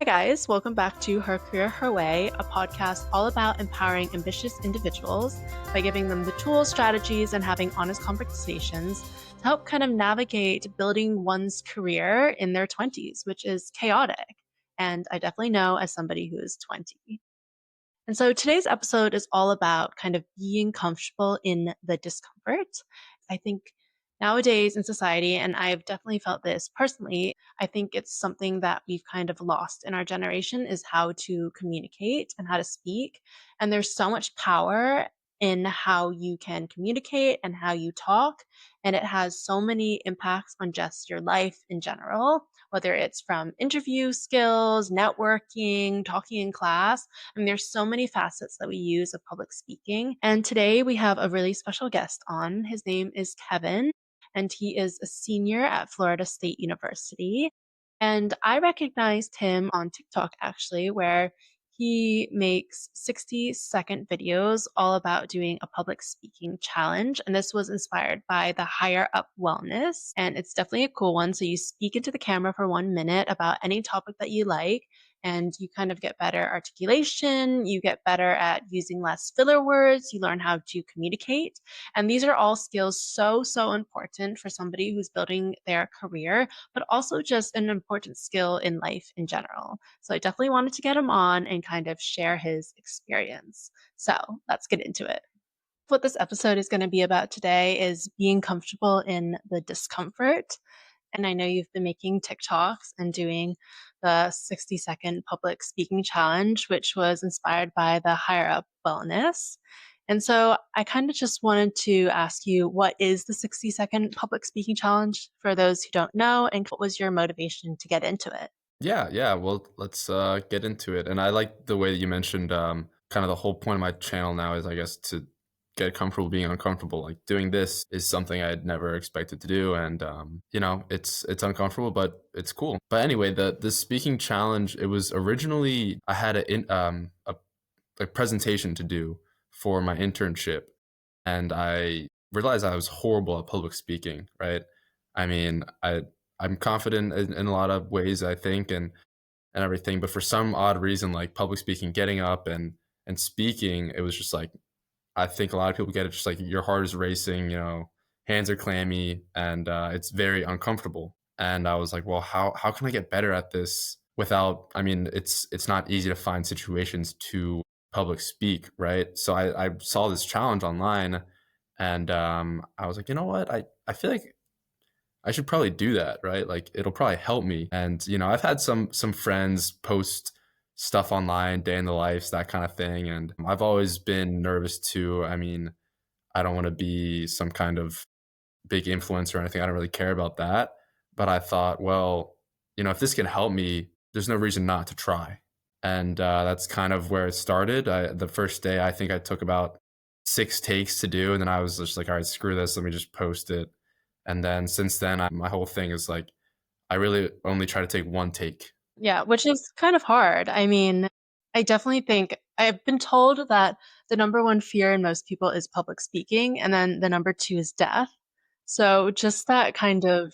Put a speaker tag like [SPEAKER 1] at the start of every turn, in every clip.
[SPEAKER 1] Hey guys, welcome back to Her Career, Her Way, a podcast all about empowering ambitious individuals by giving them the tools, strategies, and having honest conversations to help kind of navigate building one's career in their 20s, which is chaotic. And I definitely know as somebody who is 20. And so today's episode is all about kind of being comfortable in the discomfort. I think nowadays in society, and I've definitely felt this personally, I think it's something that we've kind of lost in our generation is how to communicate and how to speak. And there's so much power in how you can communicate and how you talk. And it has so many impacts on just your life in general, whether it's from interview skills, networking, talking in class. And there's so many facets that we use of public speaking. And today we have a really special guest on. His name is Kevin, and he is a senior at Florida State University. And I recognized him on TikTok actually, where he makes 60-second videos all about doing a public speaking challenge. And this was inspired by the Higher Up Wellness. And it's definitely a cool one. So you speak into the camera for 1 minute about any topic that you like, and you kind of get better articulation, you get better at using less filler words, you learn how to communicate. And these are all skills so important for somebody who's building their career, but also just an important skill in life in general. So I definitely wanted to get him on and kind of share his experience. So let's get into it. What this episode is going to be about today is being comfortable in the discomfort. And I know you've been making TikToks and doing the 60-second public speaking challenge, which was inspired by the Higher Up Wellness. And so I kind of just wanted to ask you, what is the 60-second public speaking challenge for those who don't know, and what was your motivation to get into it?
[SPEAKER 2] Yeah. Well, let's get into it. And I like the way that you mentioned kind of the whole point of my channel now is, I guess, to get comfortable being uncomfortable. Like doing this is something I'd never expected to do, and it's uncomfortable, but it's cool. But anyway, the speaking challenge, it was originally I had a presentation to do for my internship, and I realized I was horrible at public speaking. Right? I mean, I'm confident in a lot of ways, I think, and everything. But for some odd reason, like public speaking, getting up and speaking, it was just like I think a lot of people get it just like your heart is racing, hands are clammy, and it's very uncomfortable. And I was like, well, how can I get better at this without? I mean, it's not easy to find situations to public speak, right? So I saw this challenge online, and I was like, you know what, I feel like I should probably do that, right? Like it'll probably help me. And I've had some friends post stuff online, day in the lives, that kind of thing, and I've always been nervous too. I mean, I don't want to be some kind of big influencer or anything. I don't really care about that. But I thought, well, if this can help me, there's no reason not to try. And that's kind of where it started. The first day, I think I took about 6 takes to do, and then I was just like, all right, screw this. Let me just post it. And then since then, my whole thing is like, I really only try to take one take.
[SPEAKER 1] Yeah, which is kind of hard. I mean, I definitely think I've been told that the number one fear in most people is public speaking, and then the number two is death. So just that kind of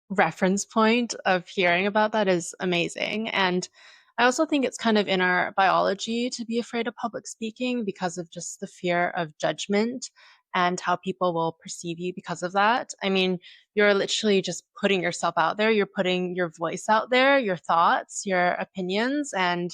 [SPEAKER 1] reference point of hearing about that is amazing. And I also think it's kind of in our biology to be afraid of public speaking because of just the fear of judgment and how people will perceive you because of that. I mean, you're literally just putting yourself out there, you're putting your voice out there, your thoughts, your opinions. And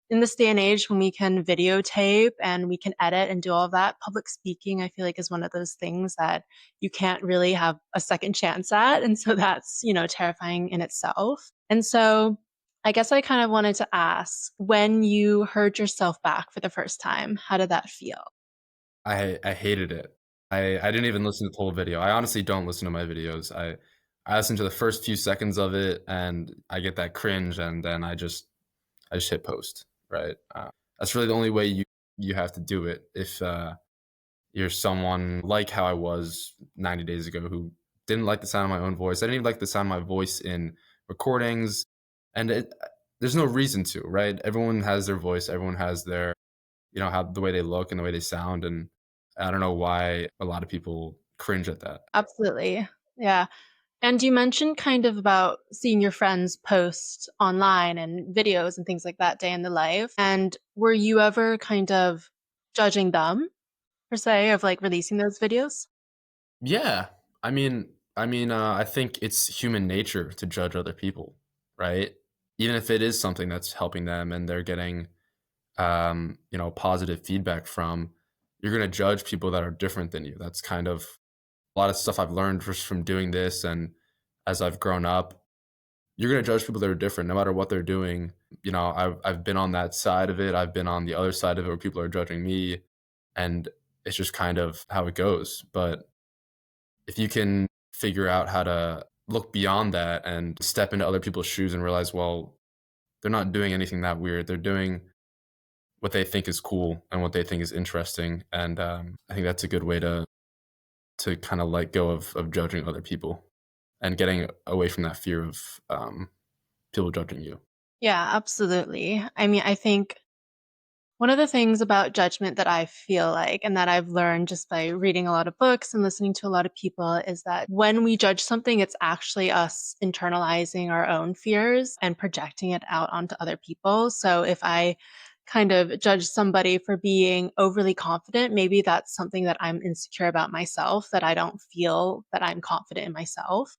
[SPEAKER 1] in this day and age when we can videotape and we can edit and do all of that, public speaking, I feel like, is one of those things that you can't really have a second chance at. And so that's, terrifying in itself. And so I guess I kind of wanted to ask, when you heard yourself back for the first time, how did that feel?
[SPEAKER 2] I hated it. I didn't even listen to the whole video. I honestly don't listen to my videos. I listen to the first few seconds of it, and I get that cringe, and then I just hit post, right? That's really the only way you have to do it if you're someone like how I was 90 days ago, who didn't like the sound of my own voice. I didn't even like the sound of my voice in recordings, and there's no reason to, right? Everyone has their voice. Everyone has their, how the way they look and the way they sound, and I don't know why a lot of people cringe at that.
[SPEAKER 1] Absolutely. Yeah. And you mentioned kind of about seeing your friends post online and videos and things like that day in the life. And were you ever kind of judging them per se of like releasing those videos?
[SPEAKER 2] Yeah. I think it's human nature to judge other people, right? Even if it is something that's helping them and they're getting, positive feedback from, you're going to judge people that are different than you. That's kind of a lot of stuff I've learned just from doing this. And as I've grown up, you're going to judge people that are different no matter what they're doing. I've been on that side of it. I've been on the other side of it where people are judging me. And it's just kind of how it goes. But if you can figure out how to look beyond that and step into other people's shoes and realize, well, they're not doing anything that weird. They're doing what they think is cool and what they think is interesting. And I think that's a good way to kind of let go of judging other people and getting away from that fear of people judging you.
[SPEAKER 1] Yeah, absolutely. I mean, I think one of the things about judgment that I feel like, and that I've learned just by reading a lot of books and listening to a lot of people, is that when we judge something, it's actually us internalizing our own fears and projecting it out onto other people. So if I kind of judge somebody for being overly confident, maybe that's something that I'm insecure about myself, that I don't feel that I'm confident in myself.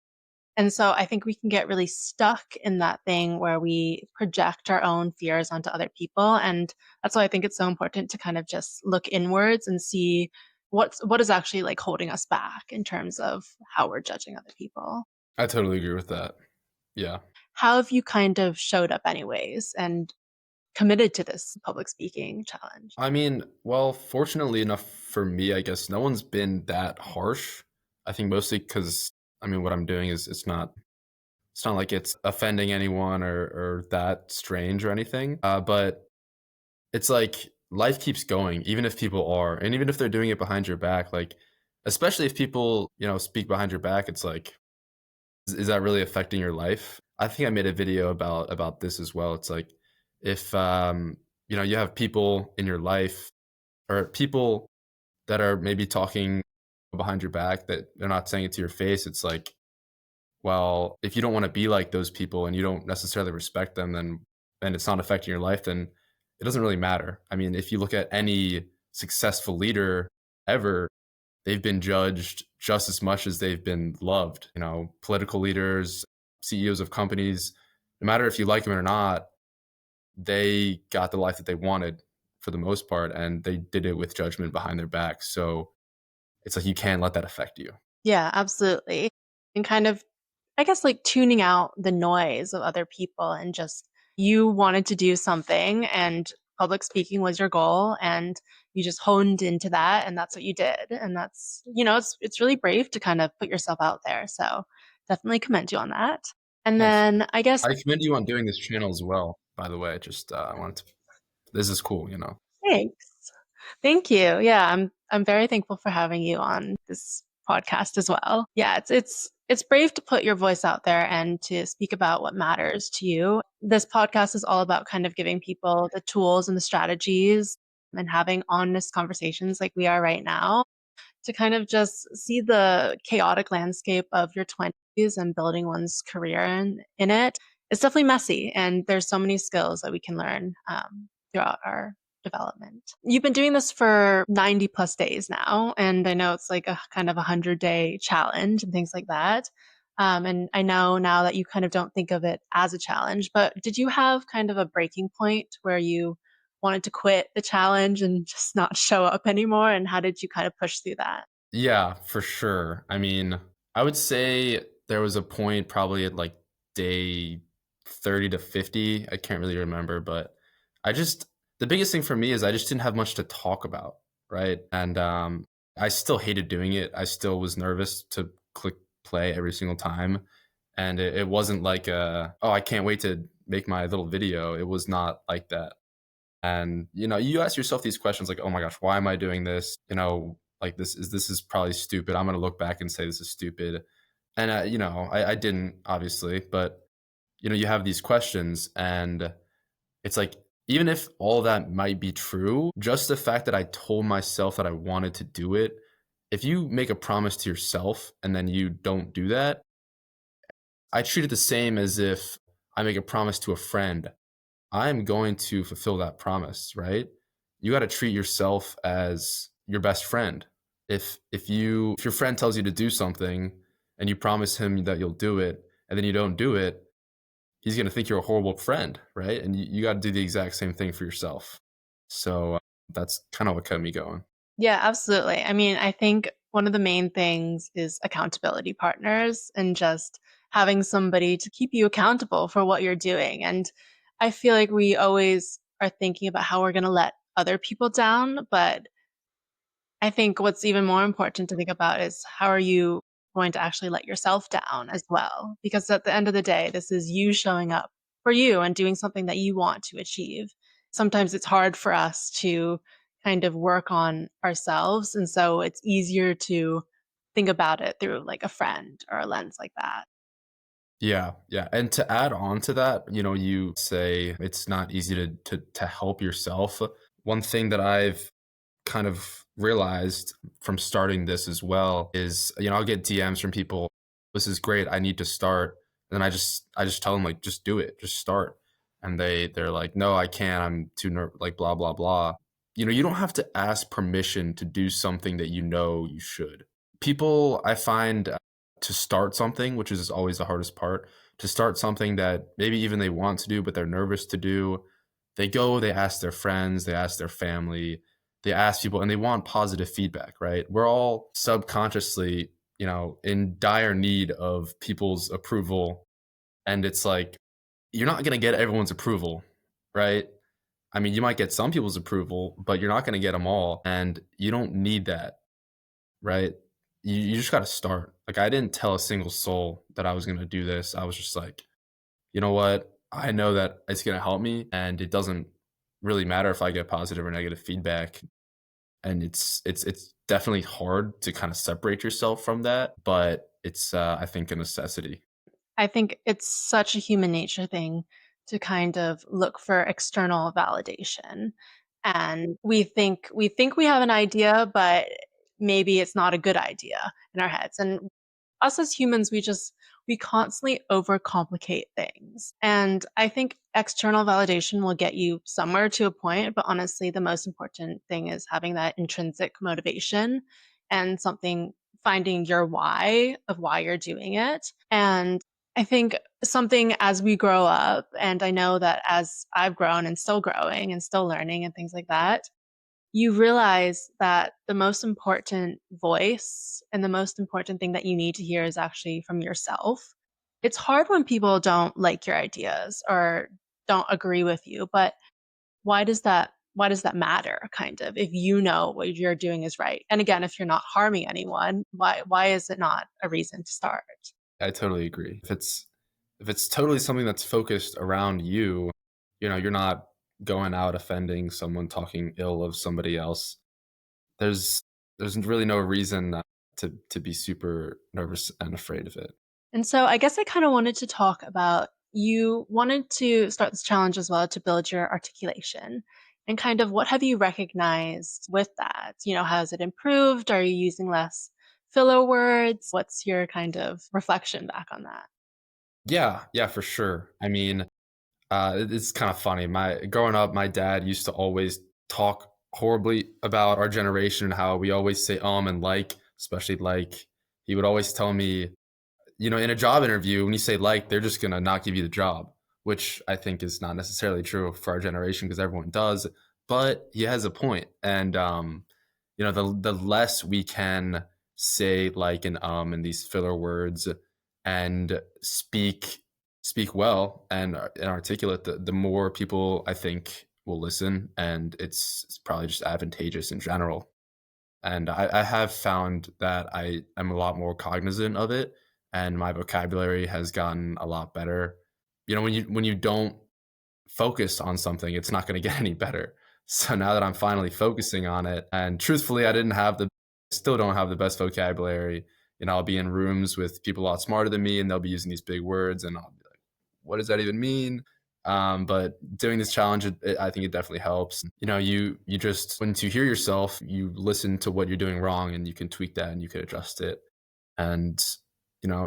[SPEAKER 1] And so I think we can get really stuck in that thing where we project our own fears onto other people. And that's why I think it's so important to kind of just look inwards and see what is actually like holding us back in terms of how we're judging other people.
[SPEAKER 2] I totally agree with that. Yeah.
[SPEAKER 1] How have you kind of showed up anyways and committed to this public speaking challenge?
[SPEAKER 2] Well, fortunately enough for me, I guess no one's been that harsh. I think mostly because what I'm doing is it's not like it's offending anyone or that strange or anything. But it's like life keeps going, even if people are, and even if they're doing it behind your back. Like, especially if people speak behind your back, it's like, is that really affecting your life? I think I made a video about this as well. It's like if you have people in your life or people that are maybe talking behind your back that they're not saying it to your face. It's like, well, if you don't want to be like those people and you don't necessarily respect them, then and it's not affecting your life, then it doesn't really matter. I mean, if you look at any successful leader ever, they've been judged just as much as they've been loved. Political leaders, CEOs of companies, no matter if you like them or not, they got the life that they wanted for the most part, and they did it with judgment behind their back. So it's like you can't let that affect you.
[SPEAKER 1] Yeah, absolutely. And kind of, I guess, like tuning out the noise of other people and just you wanted to do something and public speaking was your goal and you just honed into that and that's what you did. And that's, it's really brave to kind of put yourself out there. So definitely commend you on that. And
[SPEAKER 2] Thanks.
[SPEAKER 1] then I guess
[SPEAKER 2] I commend you on doing this channel as well, by the way. Just I wanted to this is cool.
[SPEAKER 1] thanks. Thank you. Yeah, I'm very thankful for having you on this podcast as well. Yeah, it's brave to put your voice out there and to speak about what matters to you. This podcast is all about kind of giving people the tools and the strategies and having honest conversations like we are right now to kind of just see the chaotic landscape of your 20s and building one's career in it. It's definitely messy, and there's so many skills that we can learn throughout our development. You've been doing this for 90 plus days now, and I know it's like a kind of 100-day challenge and things like that. And I know now that you kind of don't think of it as a challenge, but did you have kind of a breaking point where you wanted to quit the challenge and just not show up anymore? And how did you kind of push through that?
[SPEAKER 2] Yeah, for sure. I would say there was a point probably at like day 30 to 50. I can't really remember, but I just the biggest thing for me is I just didn't have much to talk about, right? And I still hated doing it. I still was nervous to click play every single time. And it wasn't like oh, I can't wait to make my little video. It was not like that. And you ask yourself these questions like, oh my gosh, why am I doing this? Like this is probably stupid. I'm gonna look back and say this is stupid. And I didn't obviously, but you have these questions, and it's like even if all that might be true, just the fact that I told myself that I wanted to do it, if you make a promise to yourself and then you don't do that, I treat it the same as if I make a promise to a friend. I'm going to fulfill that promise, right? You got to treat yourself as your best friend. If your friend tells you to do something and you promise him that you'll do it and then you don't do it, he's going to think you're a horrible friend, right? And you got to do the exact same thing for yourself. So that's kind of what kept me going.
[SPEAKER 1] Yeah, absolutely. I mean, I think one of the main things is accountability partners and just having somebody to keep you accountable for what you're doing. And I feel like we always are thinking about how we're going to let other people down, but I think what's even more important to think about is how are you going to actually let yourself down as well? Because at the end of the day, this is you showing up for you and doing something that you want to achieve. Sometimes it's hard for us to kind of work on ourselves. And so it's easier to think about it through like a friend or a lens like that.
[SPEAKER 2] Yeah, yeah. And to add on to that, you say it's not easy to help yourself. One thing that I've kind of realized from starting this as well is, I'll get DMs from people, this is great, I need to start. And then I just tell them like just do it, just start. And they're like, no, I can't, I'm too like blah blah blah. You don't have to ask permission to do something that you should. People I find to start something, which is always the hardest part, to start something that maybe even they want to do but they're nervous to do, they ask their friends, they ask their family, they ask people, and they want positive feedback, right? We're all subconsciously, in dire need of people's approval. And it's like, you're not going to get everyone's approval, right? I mean, you might get some people's approval, but you're not going to get them all. And you don't need that, right? You just got to start. Like, I didn't tell a single soul that I was going to do this. I was just like, you know what? I know that it's going to help me. And it doesn't really matter if I get positive or negative feedback. And it's definitely hard to kind of separate yourself from that, but it's I think a necessity.
[SPEAKER 1] I think it's such a human nature thing to kind of look for external validation. And we think we have an idea, but maybe it's not a good idea in our heads. And us as humans, we constantly overcomplicate things. And I think external validation will get you somewhere to a point, but honestly, the most important thing is having that intrinsic motivation and something finding your why of why you're doing it. And I think something as we grow up, and I know that as I've grown and still growing and still learning and things like that, you realize that the most important voice and the most important thing that you need to hear is actually from yourself. It's hard when people don't like your ideas or don't agree with you, but why does that matter kind of if you know what you're doing is right? And again, if you're not harming anyone, why is it not a reason to start?
[SPEAKER 2] I totally agree. If it's totally something that's focused around you, you're not going out offending someone, talking ill of somebody else. There's there's really no reason to be super nervous and afraid of it.
[SPEAKER 1] And so I guess I kind of wanted to talk about you wanted to start this challenge as well to build your articulation. And kind of what have you recognized with that? Has it improved? Are you using less filler words? What's your kind of reflection back on that?
[SPEAKER 2] Yeah, yeah, for sure. I mean, it's kind of funny. My growing up, my dad used to always talk horribly about our generation and how we always say and like, especially like. He would always tell me, in a job interview, when you say like, they're just gonna not give you the job, which I think is not necessarily true for our generation because everyone does. But he has a point, and the less we can say like and these filler words and speak well and articulate, the more people I think will listen, and it's probably just advantageous in general. And I have found that I am a lot more cognizant of it, and my vocabulary has gotten a lot better. When you don't focus on something, it's not going to get any better. So now that I'm finally focusing on it, and truthfully, still don't have the best vocabulary. I'll be in rooms with people a lot smarter than me, and they'll be using these big words, and I'll be like, "What does that even mean?" But doing this challenge, I think it definitely helps. You just once you hear yourself, you listen to what you're doing wrong, and you can tweak that and you can adjust it. And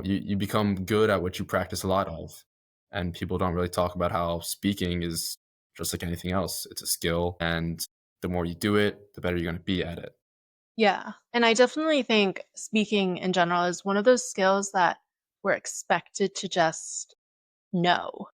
[SPEAKER 2] you become good at what you practice a lot of. And people don't really talk about how speaking is just like anything else. It's a skill. And the more you do it, the better you're going to be at it.
[SPEAKER 1] Yeah. And I definitely think speaking in general is one of those skills that we're expected to just know.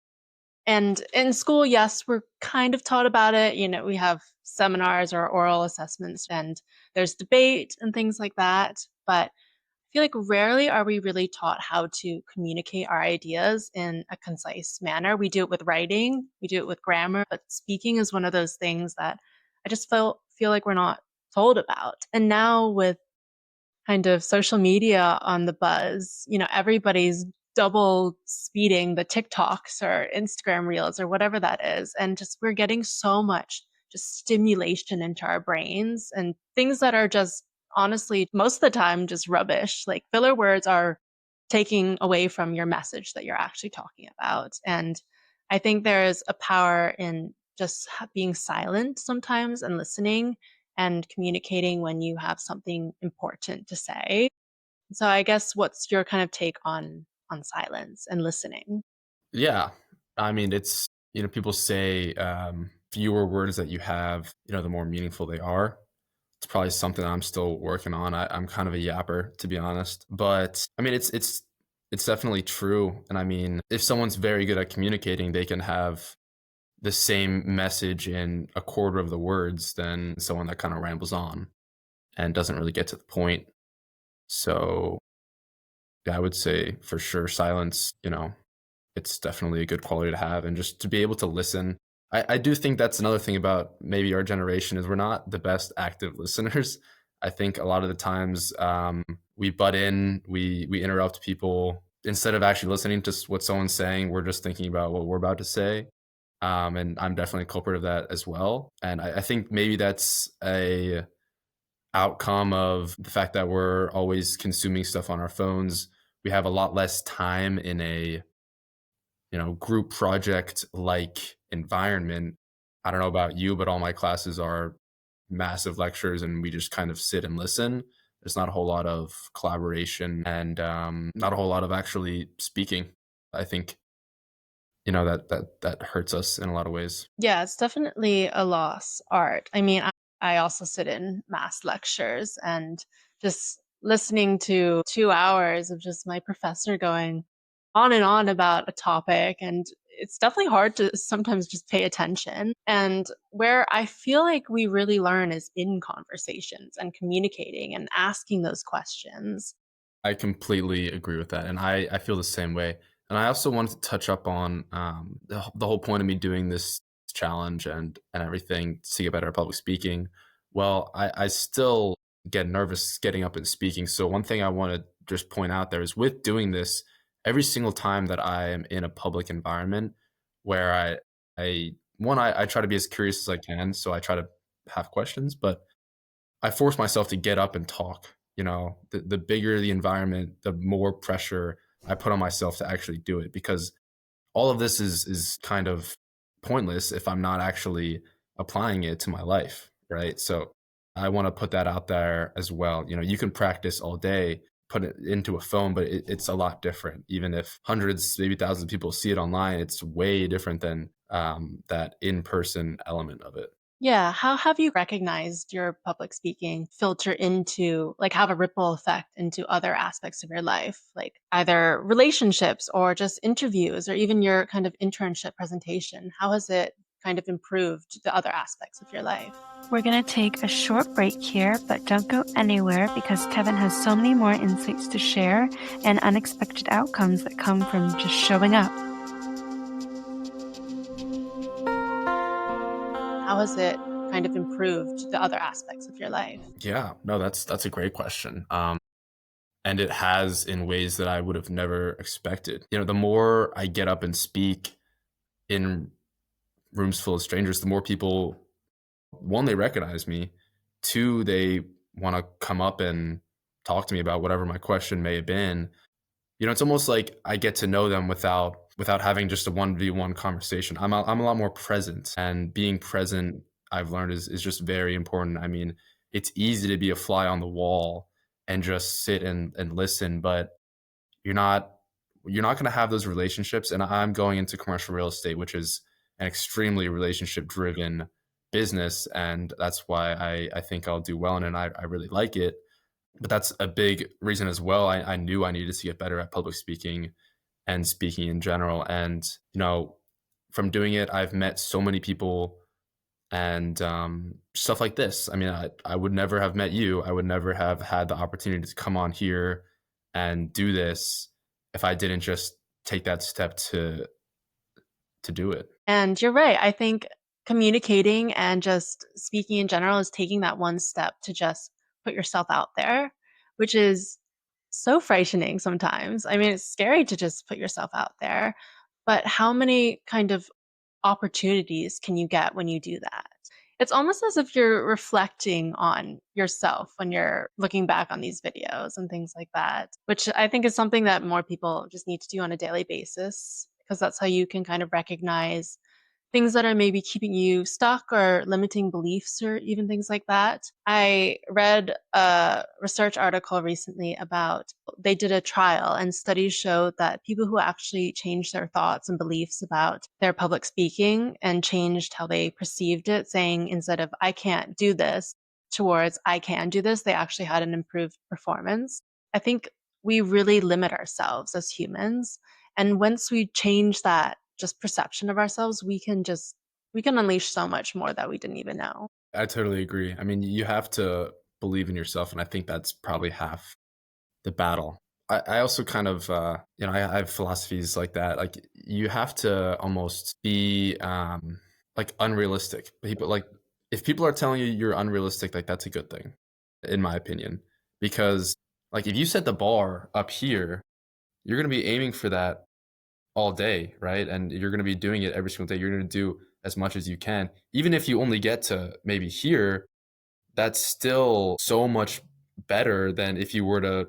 [SPEAKER 1] And in school, yes, we're kind of taught about it. We have seminars or oral assessments, and there's debate and things like that. But I feel like rarely are we really taught how to communicate our ideas in a concise manner. We do it with writing, we do it with grammar, but speaking is one of those things that I just feel like we're not told about. And now with kind of social media on the buzz, everybody's double speeding the TikToks or Instagram reels or whatever that is. And just we're getting so much just stimulation into our brains and things that are just honestly most of the time just rubbish. Like filler words are taking away from your message that you're actually talking about. And I think there is a power in just being silent sometimes and listening and communicating when you have something important to say. So I guess what's your kind of take on silence and listening?
[SPEAKER 2] Yeah. I mean, people say fewer words that you have, the more meaningful they are. It's probably something I'm still working on. I'm kind of a yapper, to be honest. But I mean, it's definitely true. And I mean, if someone's very good at communicating, they can have the same message in a quarter of the words than someone that kind of rambles on and doesn't really get to the point. So yeah, I would say for sure silence, it's definitely a good quality to have. And just to be able to listen. I do think that's another thing about maybe our generation is we're not the best active listeners. I think a lot of the times we butt in, we interrupt people instead of actually listening to what someone's saying. We're just thinking about what we're about to say, and I'm definitely a culprit of that as well. And I think maybe that's a outcome of the fact that we're always consuming stuff on our phones. We have a lot less time in a group project like environment. I don't know about you, but all my classes are massive lectures and we just kind of sit and listen. There's not a whole lot of collaboration and not a whole lot of actually speaking. I think that hurts us in a lot of ways.
[SPEAKER 1] Yeah, it's definitely a lost art. I mean, I also sit in mass lectures and just listening to 2 hours of just my professor going on and on about a topic. And it's definitely hard to sometimes just pay attention. And where I feel like we really learn is in conversations and communicating and asking those questions.
[SPEAKER 2] I completely agree with that, and I feel the same way. And I also wanted to touch up on the whole point of me doing this challenge and everything to get better at public speaking. Well, I still get nervous getting up and speaking. So one thing I want to just point out there is with doing this, every single time that I am in a public environment where I try to be as curious as I can, so I try to have questions, but I force myself to get up and talk. The bigger the environment, the more pressure I put on myself to actually do it because all of this is kind of pointless if I'm not actually applying it to my life, right? So I want to put that out there as well. You can practice all day, put it into a phone, but it's a lot different. Even if hundreds, maybe thousands of people see it online, it's way different than that in-person element of it.
[SPEAKER 1] Yeah. How have you recognized your public speaking filter into, like, have a ripple effect into other aspects of your life, like either relationships or just interviews or even your kind of internship presentation? How has it kind of improved the other aspects of your life?
[SPEAKER 3] We're going to take a short break here, but don't go anywhere because Kevin has so many more insights to share and unexpected outcomes that come from just showing up.
[SPEAKER 1] How has it kind of improved the other aspects of your life?
[SPEAKER 2] Yeah, no, that's a great question. And it has in ways that I would have never expected. The more I get up and speak in rooms full of strangers, the more people, one, they recognize me, two, they want to come up and talk to me about whatever my question may have been. It's almost like I get to know them without having just a 1v1 conversation. I'm a lot more present, and being present, I've learned is just very important. I mean, it's easy to be a fly on the wall and just sit and listen, but you're not going to have those relationships. And I'm going into commercial real estate, which is an extremely relationship driven business. And that's why I think I'll do well in it. And I really like it. But that's a big reason as well. I knew I needed to get better at public speaking and speaking in general. And, from doing it, I've met so many people and stuff like this. I mean, I would never have met you. I would never have had the opportunity to come on here and do this if I didn't just take that step to do it.
[SPEAKER 1] And you're right. I think communicating and just speaking in general is taking that one step to just put yourself out there, which is so frightening sometimes. I mean, it's scary to just put yourself out there, but how many kind of opportunities can you get when you do that? It's almost as if you're reflecting on yourself when you're looking back on these videos and things like that, which I think is something that more people just need to do on a daily basis because that's how you can kind of recognize things that are maybe keeping you stuck or limiting beliefs or even things like that. I read a research article recently about they did a trial and studies showed that people who actually changed their thoughts and beliefs about their public speaking and changed how they perceived it, saying instead of I can't do this towards I can do this, they actually had an improved performance. I think we really limit ourselves as humans. And once we change that just perception of ourselves, we can unleash so much more that we didn't even know.
[SPEAKER 2] I totally agree. I mean, you have to believe in yourself, and I think that's probably half the battle. I also kind of, I have philosophies like that. Like, you have to almost be like unrealistic. People like if people are telling you you're unrealistic, like that's a good thing, in my opinion, because like if you set the bar up here, you're gonna be aiming for that all day, right? And you're going to be doing it every single day. You're going to do as much as you can. Even if you only get to maybe here, that's still so much better than if you were to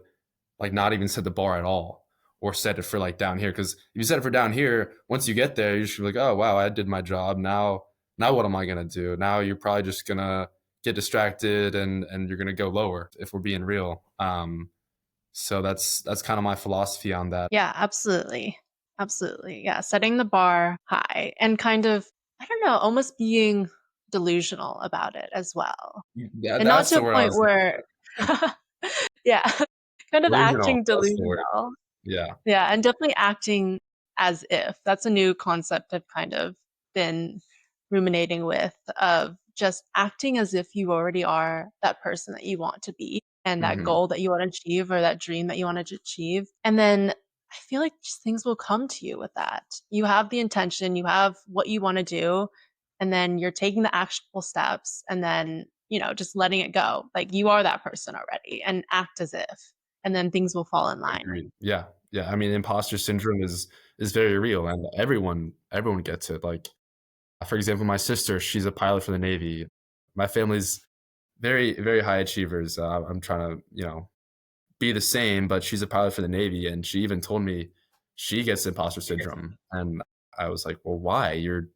[SPEAKER 2] like not even set the bar at all or set it for like down here. Because if you set it for down here, once you get there, you should be like, oh wow, I did my job. Now what am I gonna do? Now you're probably just gonna get distracted and you're gonna go lower if we're being real. So that's kind of my philosophy on that.
[SPEAKER 1] Yeah, absolutely. Absolutely. Yeah, setting the bar high and kind of, I don't know, almost being delusional about it as well.
[SPEAKER 2] Yeah,
[SPEAKER 1] And not
[SPEAKER 2] that's
[SPEAKER 1] to
[SPEAKER 2] the
[SPEAKER 1] a
[SPEAKER 2] word I
[SPEAKER 1] point
[SPEAKER 2] was
[SPEAKER 1] where yeah, kind of
[SPEAKER 2] delusional.
[SPEAKER 1] acting
[SPEAKER 2] That's the word.
[SPEAKER 1] delusional.
[SPEAKER 2] Yeah.
[SPEAKER 1] Yeah, and definitely acting as if. That's a new concept I've kind of been ruminating with of just acting as if you already are that person that you want to be and that
[SPEAKER 2] Mhm.
[SPEAKER 1] goal that you want to achieve or that dream that you want to achieve. And then I feel like just things will come to you with that. You have the intention, you have what you want to do, and then you're taking the actionable steps and then, just letting it go. Like you are that person already and act as if, and then things will fall in line.
[SPEAKER 2] Agreed. Yeah. Yeah. I mean, imposter syndrome is very real, and everyone gets it. Like, for example, my sister, she's a pilot for the Navy. My family's very, very high achievers. I'm trying to, be the same, but she's a pilot for the Navy, and she even told me she gets imposter syndrome. And I was like, well, why? You're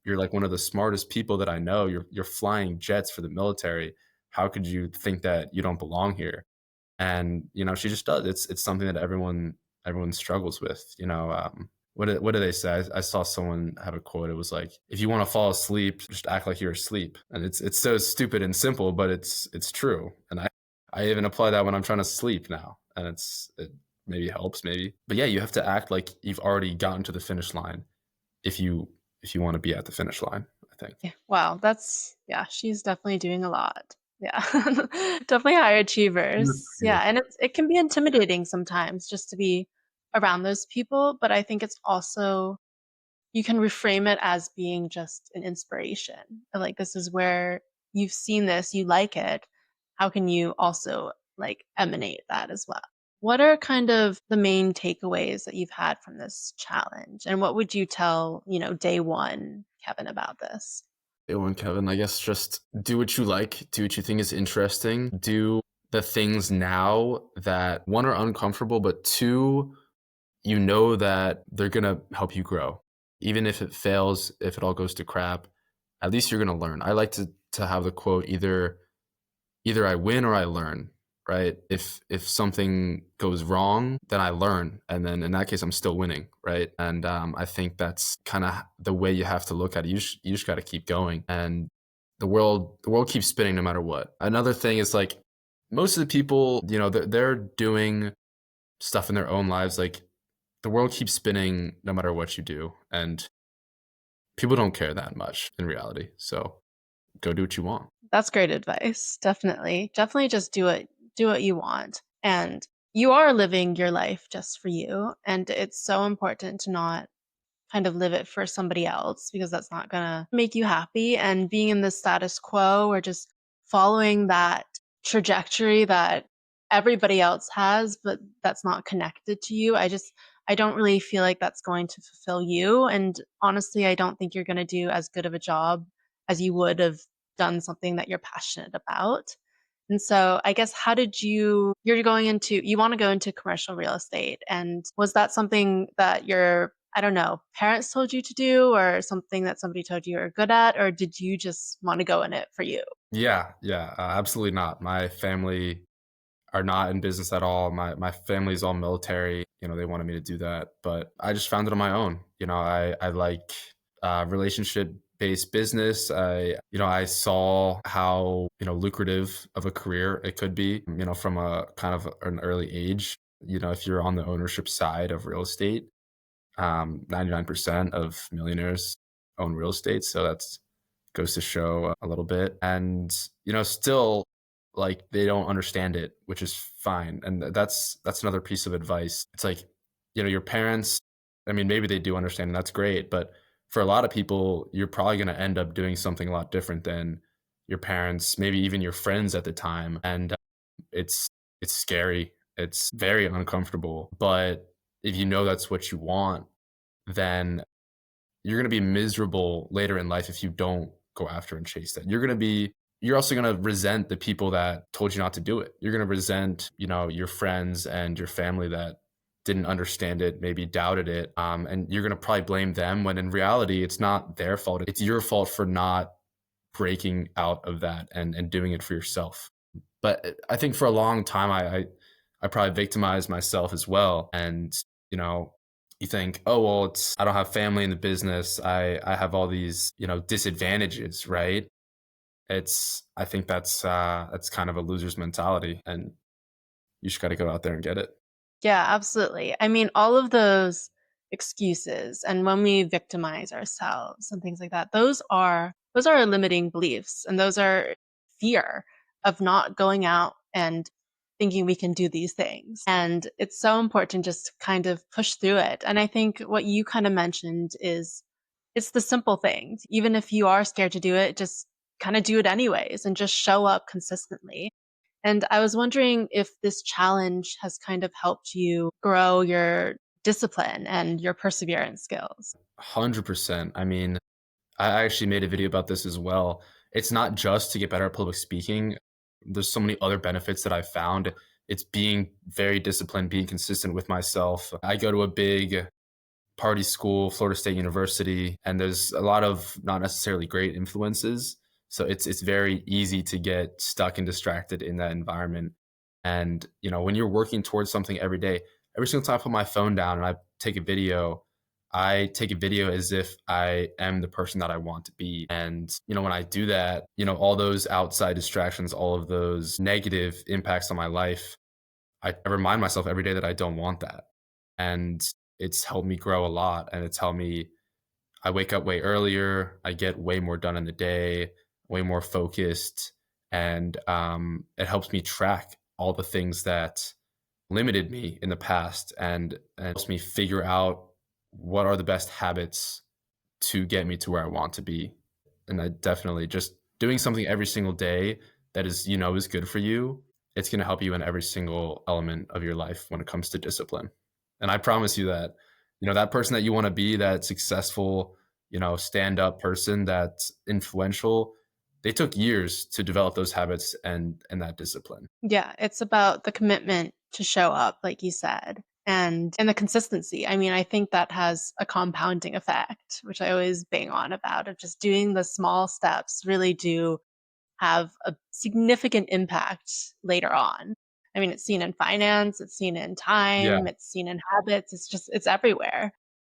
[SPEAKER 2] like one of the smartest people that I know. You're flying jets for the military. How could you think that you don't belong here? And she just does. It's something that everyone struggles with. What do they say? I saw someone have a quote. It was like, if you want to fall asleep, just act like you're asleep. And it's so stupid and simple, but it's true. And I even apply that when I'm trying to sleep now, and it maybe helps, maybe. But yeah, you have to act like you've already gotten to the finish line if you want to be at the finish line, I think.
[SPEAKER 1] Yeah. Wow, yeah, she's definitely doing a lot. Yeah. Definitely high achievers. Yeah, and it can be intimidating sometimes just to be around those people, but I think it's also you can reframe it as being just an inspiration. Like this is where you've seen this, you like it. How can you also like emanate that as well? What are kind of the main takeaways that you've had from this challenge? And what would you tell, day one, Kevin, about this?
[SPEAKER 2] And Kevin, I guess just do what you like, do what you think is interesting, do the things now that one are uncomfortable, but two, that they're gonna help you grow. Even if it fails, if it all goes to crap, at least you're gonna learn. I like to have the quote either I win or I learn, right? If something goes wrong, then I learn, and then in that case, I'm still winning, right? And I think that's kind of the way you have to look at it. You just got to keep going, and the world keeps spinning no matter what. Another thing is like most of the people, they're doing stuff in their own lives. Like the world keeps spinning no matter what you do, and people don't care that much in reality. So go do what you want.
[SPEAKER 1] That's great advice. Definitely. Definitely just do what you want. And you are living your life just for you. And it's so important to not kind of live it for somebody else because that's not going to make you happy. And being in the status quo or just following that trajectory that everybody else has, but that's not connected to you, I don't really feel like that's going to fulfill you. And honestly, I don't think you're going to do as good of a job as you would have done something that you're passionate about. And so I guess you want to go into commercial real estate. And was that something that your, I don't know, parents told you to do or something that somebody told you you're good at? Or did you just want to go in it for you?
[SPEAKER 2] Yeah, yeah, absolutely not. My family are not in business at all. My family is all military. They wanted me to do that, but I just found it on my own. I like relationship based business. I saw how lucrative of a career it could be. From a kind of an early age. If you're on the ownership side of real estate, 99% of millionaires own real estate, so that's goes to show a little bit. And still, like, they don't understand it, which is fine. And that's another piece of advice. It's like, your parents, I mean, maybe they do understand, and that's great, but for a lot of people, you're probably going to end up doing something a lot different than your parents, maybe even your friends at the time. And it's it's scary, it's very uncomfortable, but if you know that's what you want, then you're going to be miserable later in life if you don't go after and chase that. You're also going to resent the people that told you not to do it. You're going to resent, your friends and your family that didn't understand it, maybe doubted it. And you're going to probably blame them when in reality, it's not their fault. It's your fault for not breaking out of that and doing it for yourself. But I think for a long time, I probably victimized myself as well. And, you know, you think, oh, well, I don't have family in the business. I have all these, disadvantages, right? I think that's kind of a loser's mentality, and you just got to go out there and get it.
[SPEAKER 1] Yeah, absolutely. I mean, all of those excuses and when we victimize ourselves and things like that, those are our limiting beliefs and those are fear of not going out and thinking we can do these things. And it's so important just to kind of push through it. And I think what you kind of mentioned is it's the simple things. Even if you are scared to do it, just kind of do it anyways and just show up consistently. And I was wondering if this challenge has kind of helped you grow your discipline and your perseverance skills.
[SPEAKER 2] 100%. I mean, I actually made a video about this as well. It's not just to get better at public speaking. There's so many other benefits that I found. It's being very disciplined, being consistent with myself. I go to a big party school, Florida State University, and there's a lot of not necessarily great influences. So it's very easy to get stuck and distracted in that environment. And when you're working towards something every day, every single time I put my phone down and I take a video as if I am the person that I want to be. And when I do that, all those outside distractions, all of those negative impacts on my life, I remind myself every day that I don't want that. And it's helped me grow a lot, and it's helped me I wake up way earlier, I get way more done in the day, way more focused, and it helps me track all the things that limited me in the past, and helps me figure out what are the best habits to get me to where I want to be. And I definitely just doing something every single day that is good for you, it's going to help you in every single element of your life when it comes to discipline. And I promise you that, that person that you want to be, that successful, stand up person that's influential, they took years to develop those habits and that discipline.
[SPEAKER 1] Yeah, it's about the commitment to show up, like you said, and the consistency. I mean, I think that has a compounding effect, which I always bang on about of just doing the small steps really do have a significant impact later on. I mean, it's seen in finance, it's seen in
[SPEAKER 2] Yeah.
[SPEAKER 1] time, it's seen in habits, it's everywhere.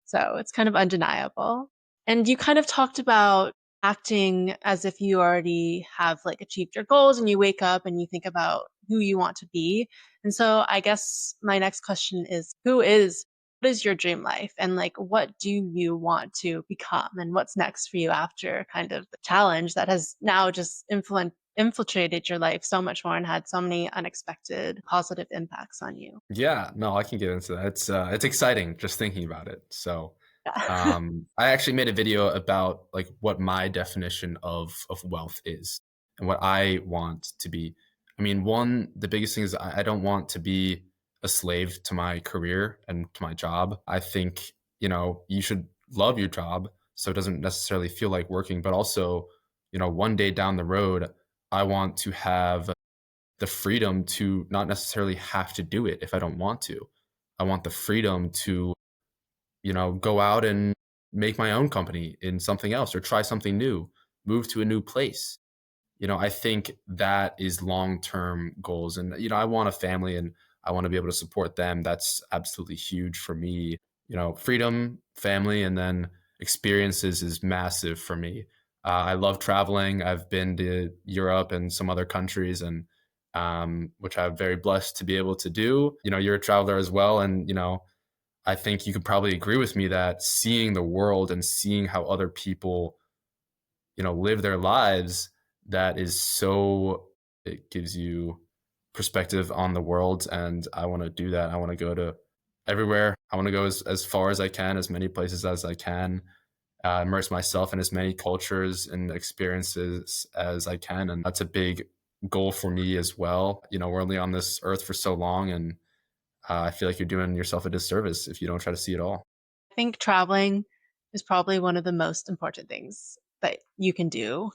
[SPEAKER 1] So it's kind of undeniable. And you kind of talked about acting as if you already have like achieved your goals and you wake up and you think about who you want to be. And so I guess my next question is what is your dream life and like what do you want to become and what's next for you after kind of the challenge that has now just infiltrated your life so much more and had so many unexpected positive impacts on you.
[SPEAKER 2] Yeah, no, I can get into that. It's exciting just thinking about it. So,
[SPEAKER 1] Yeah.
[SPEAKER 2] I actually made a video about like what my definition of wealth is and what I want to be. I mean, one, the biggest thing is I don't want to be a slave to my career and to my job. I think, you should love your job so it doesn't necessarily feel like working, but also, one day down the road, I want to have the freedom to not necessarily have to do it if I don't want to. I want the freedom to, go out and make my own company in something else or try something new, move to a new place. I think that is long-term goals. And, I want a family and I want to be able to support them. That's absolutely huge for me. Freedom, family, and then experiences is massive for me. I love traveling. I've been to Europe and some other countries, and which I'm very blessed to be able to do. You're a traveler as well, and I think you could probably agree with me that seeing the world and seeing how other people, live their lives, that is so, it gives you perspective on the world. And I want to do that. I want to go to everywhere. I want to go as far as I can, as many places as I can, immerse myself in as many cultures and experiences as I can. And that's a big goal for me as well. We're only on this earth for so long, and I feel like you're doing yourself a disservice if you don't try to see it all.
[SPEAKER 1] I think traveling is probably one of the most important things that you can do.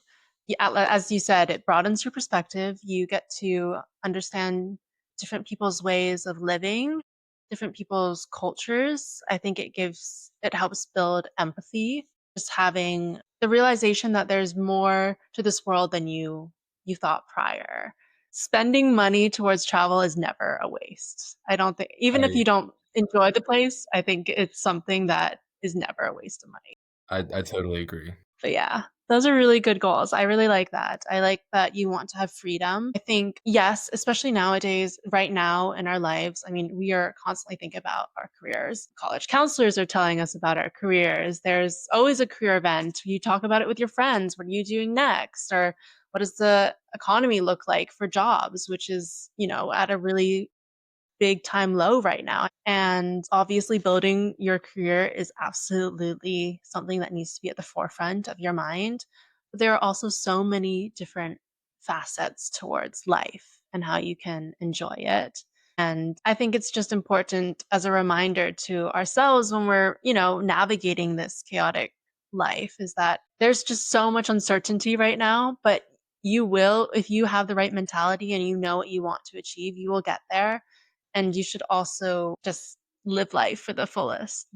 [SPEAKER 1] Yeah, as you said, it broadens your perspective. You get to understand different people's ways of living, different people's cultures. I think it helps build empathy. Just having the realization that there's more to this world than you thought prior. Spending money towards travel is never a waste. I don't think even if
[SPEAKER 2] I
[SPEAKER 1] you don't enjoy the place, I think it's something that is never a waste of money.
[SPEAKER 2] I totally agree.
[SPEAKER 1] But yeah, those are really good goals. I really like that. I like that you want to have freedom. I think, yes, especially nowadays, right now in our lives, I mean, we are constantly thinking about our careers. College counselors are telling us about our careers. There's always a career event. You talk about it with your friends. What are you doing next? Or what does the economy look like for jobs, which is, at a really big time low right now. And obviously, building your career is absolutely something that needs to be at the forefront of your mind. But there are also so many different facets towards life and how you can enjoy it. And I think it's just important as a reminder to ourselves when we're, navigating this chaotic life is that there's just so much uncertainty right now, but you will, if you have the right mentality and you know what you want to achieve, you will get there and you should also just live life to the fullest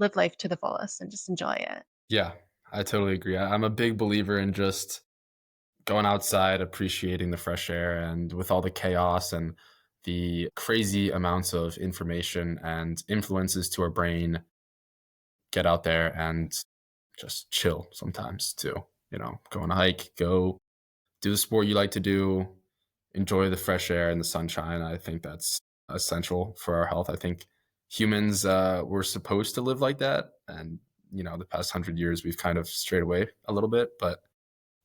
[SPEAKER 1] and just enjoy it.
[SPEAKER 2] Yeah, I totally agree. I'm a big believer in just going outside, appreciating the fresh air, and with all the chaos and the crazy amounts of information and influences to our brain, get out there and just chill sometimes too. Go on a hike, go do the sport you like to do, enjoy the fresh air and the sunshine. I think that's essential for our health. I think humans were supposed to live like that, and the past 100 years we've kind of strayed away a little bit. But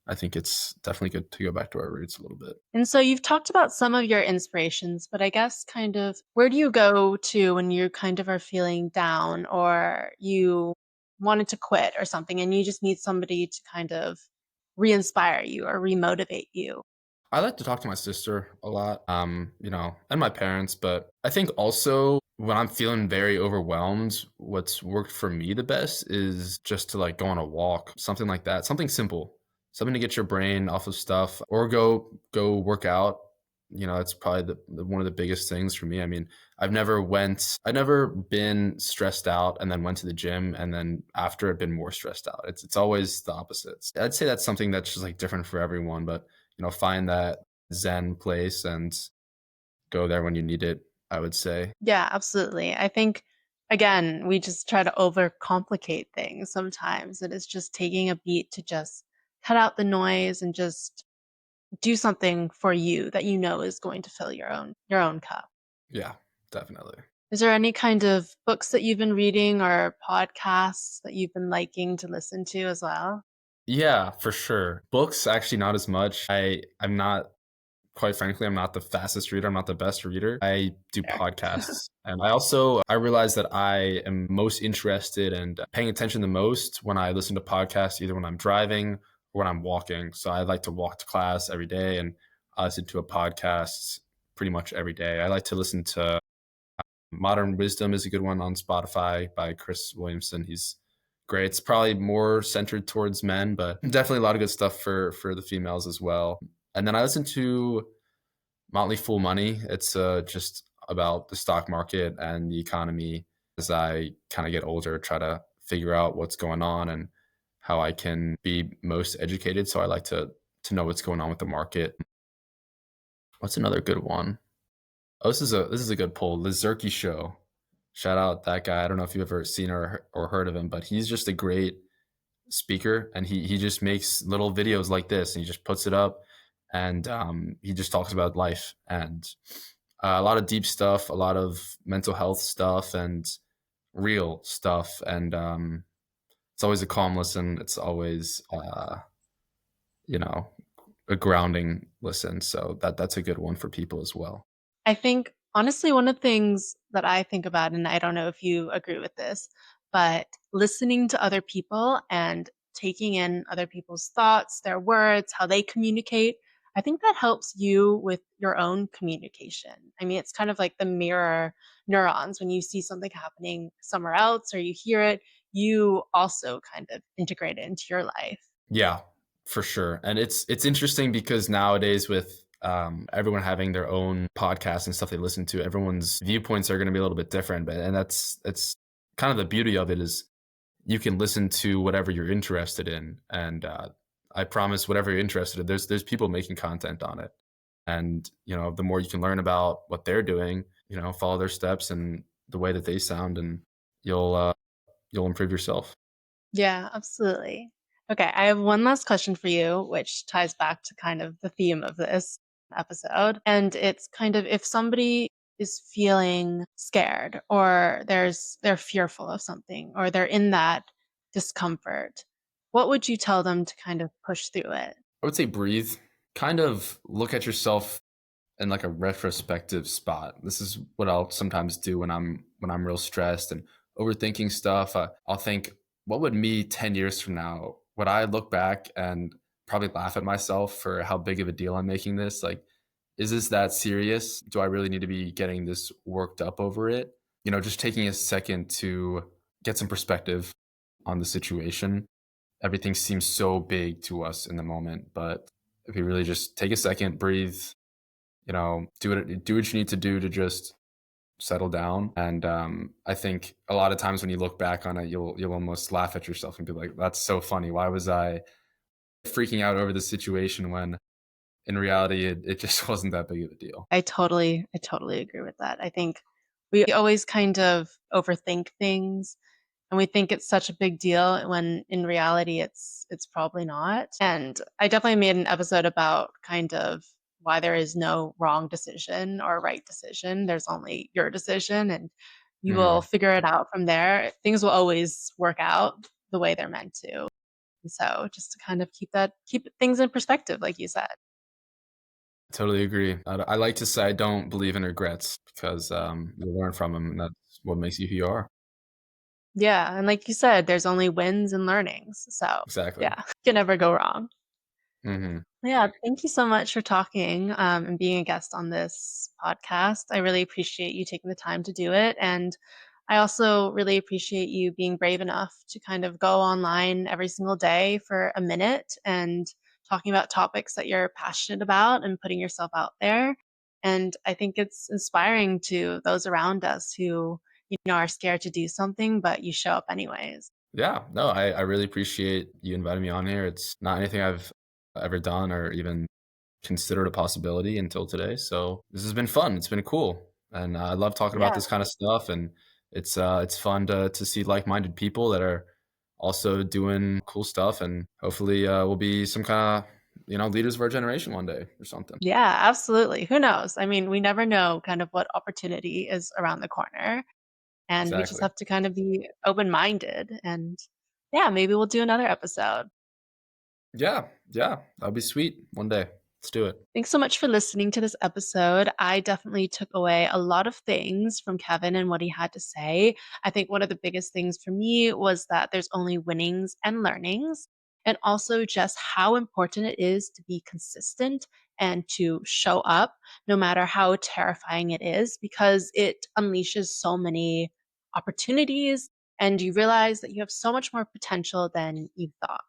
[SPEAKER 2] I think it's definitely good to go back to our roots a little bit.
[SPEAKER 1] And so you've talked about some of your inspirations, but I guess kind of where do you go to when you kind of are feeling down or you wanted to quit or something and you just need somebody to kind of re-inspire you or remotivate you?
[SPEAKER 2] I like to talk to my sister a lot, and my parents, but I think also when I'm feeling very overwhelmed, what's worked for me the best is just to like go on a walk, something like that, something simple, something to get your brain off of stuff, or go work out. That's probably one of the biggest things for me. I mean, I've never been stressed out and then went to the gym and then after I've been more stressed out. It's always the opposites. I'd say that's something that's just like different for everyone, but find that Zen place and go there when you need it, I would say.
[SPEAKER 1] Yeah, absolutely. I think, again, we just try to overcomplicate things sometimes. It is just taking a beat to just cut out the noise and just do something for you that you know is going to fill your own cup.
[SPEAKER 2] Yeah, definitely.
[SPEAKER 1] Is there any kind of books that you've been reading or podcasts that you've been liking to listen to as well?
[SPEAKER 2] Yeah, for sure. Books, actually not as much. I'm not quite frankly, I'm not the fastest reader, I'm not the best reader. I do
[SPEAKER 1] There.
[SPEAKER 2] podcasts, and I realize that I am most interested and paying attention the most when I listen to podcasts, either when I'm driving or when I'm walking. So I like to walk to class every day, and I listen to a podcast pretty much every day. I like to listen to Modern Wisdom is a good one on Spotify by Chris Williamson. He's great. It's probably more centered towards men, but definitely a lot of good stuff for the females as well. And then I listen to Motley Fool Money. It's just about the stock market and the economy as I kind of get older, try to figure out what's going on and how I can be most educated. So I like to know what's going on with the market. What's another good one? Oh, this is a good poll. The Zerky Show. Shout out that guy. I don't know if you've ever seen or heard of him, but he's just a great speaker, and he just makes little videos like this, and he just puts it up, and he just talks about life and a lot of deep stuff, a lot of mental health stuff, and real stuff, and it's always a calm listen. It's always you know a grounding listen. So that's a good one for people as well.
[SPEAKER 1] I think honestly, one of the things that I think about, and I don't know if you agree with this, but listening to other people and taking in other people's thoughts, their words, how they communicate, I think that helps you with your own communication. I mean, it's kind of like the mirror neurons. When you see something happening somewhere else or you hear it, you also kind of integrate it into your life.
[SPEAKER 2] Yeah, for sure. And it's interesting because nowadays with everyone having their own podcasts and stuff they listen to, everyone's viewpoints are going to be a little bit different. But and that's kind of the beauty of it is you can listen to whatever you're interested in, and I promise whatever you're interested in, there's people making content on it, and the more you can learn about what they're doing, follow their steps and the way that they sound, and you'll uh, you'll improve yourself.
[SPEAKER 1] Yeah, absolutely. Okay, I have one last question for you, which ties back to kind of the theme of this episode. And it's kind of if somebody is feeling scared or they're fearful of something or they're in that discomfort, what would you tell them to kind of push through it?
[SPEAKER 2] I would say breathe. Kind of look at yourself in like a retrospective spot. This is what I'll sometimes do when I'm real stressed and overthinking stuff. I'll think, what would me 10 years from now? Would I look back and probably laugh at myself for how big of a deal I'm making this? Like, is this that serious? Do I really need to be getting this worked up over it? Just taking a second to get some perspective on the situation. Everything seems so big to us in the moment, but if you really just take a second, breathe, do what you need to do to just settle down. And I think a lot of times when you look back on it, you'll almost laugh at yourself and be like, "That's so funny. Why was I freaking out over this situation when in reality it just wasn't that big of a deal?"
[SPEAKER 1] I totally agree with that. I think we always kind of overthink things and we think it's such a big deal when in reality it's probably not. And I definitely made an episode about kind of why there is no wrong decision or right decision. There's only your decision and you will
[SPEAKER 2] Mhm.
[SPEAKER 1] figure it out from there. Things will always work out the way they're meant to. And so just to kind of keep things in perspective like you said.
[SPEAKER 2] Totally agree. I like to say I don't believe in regrets because you learn from them, and that's what makes you who you are.
[SPEAKER 1] Yeah, and like you said, there's only wins and learnings. So,
[SPEAKER 2] Exactly.
[SPEAKER 1] yeah, can never go wrong.
[SPEAKER 2] Hmm.
[SPEAKER 1] Yeah, thank you so much for talking, and being a guest on this podcast. I really appreciate you taking the time to do it, and I also really appreciate you being brave enough to kind of go online every single day for a minute and talking about topics that you're passionate about and putting yourself out there. And I think it's inspiring to those around us who, are scared to do something, but you show up anyways.
[SPEAKER 2] Yeah, no, I really appreciate you inviting me on here. It's not anything I've ever done or even considered a possibility until today. So this has been fun. It's been cool, and I love talking about
[SPEAKER 1] Yeah.
[SPEAKER 2] this kind of stuff. And it's fun to see like-minded people that are also doing cool stuff, and hopefully we'll be some kind of leaders of our generation one day or something.
[SPEAKER 1] Yeah, absolutely. Who knows? I mean, we never know kind of what opportunity is around the corner, and we just
[SPEAKER 2] Exactly.
[SPEAKER 1] have to kind of be open-minded and yeah, maybe we'll do another episode.
[SPEAKER 2] Yeah, yeah, that'll be sweet one day. Let's do it.
[SPEAKER 1] Thanks so much for listening to this episode. I definitely took away a lot of things from Kevin and what he had to say. I think one of the biggest things for me was that there's only winnings and learnings, and also just how important it is to be consistent and to show up no matter how terrifying it is, because it unleashes so many opportunities and you realize that you have so much more potential than you thought.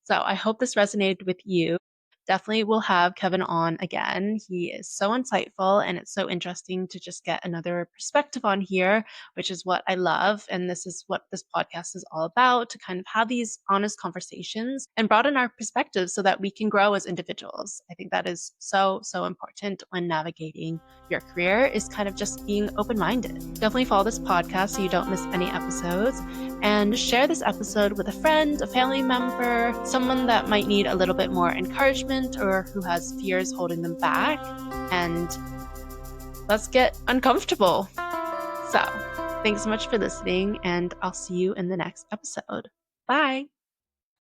[SPEAKER 1] So I hope this resonated with you. Definitely will have Kevin on again. He is so insightful and it's so interesting to just get another perspective on here, which is what I love. And this is what this podcast is all about, to kind of have these honest conversations and broaden our perspectives so that we can grow as individuals. I think that is so, so important when navigating your career, is kind of just being open-minded. Definitely follow this podcast so you don't miss any episodes, and share this episode with a friend, a family member, someone that might need a little bit more encouragement or who has fears holding them back. And let's get uncomfortable. So, thanks so much for listening, and I'll see you in the next episode. Bye.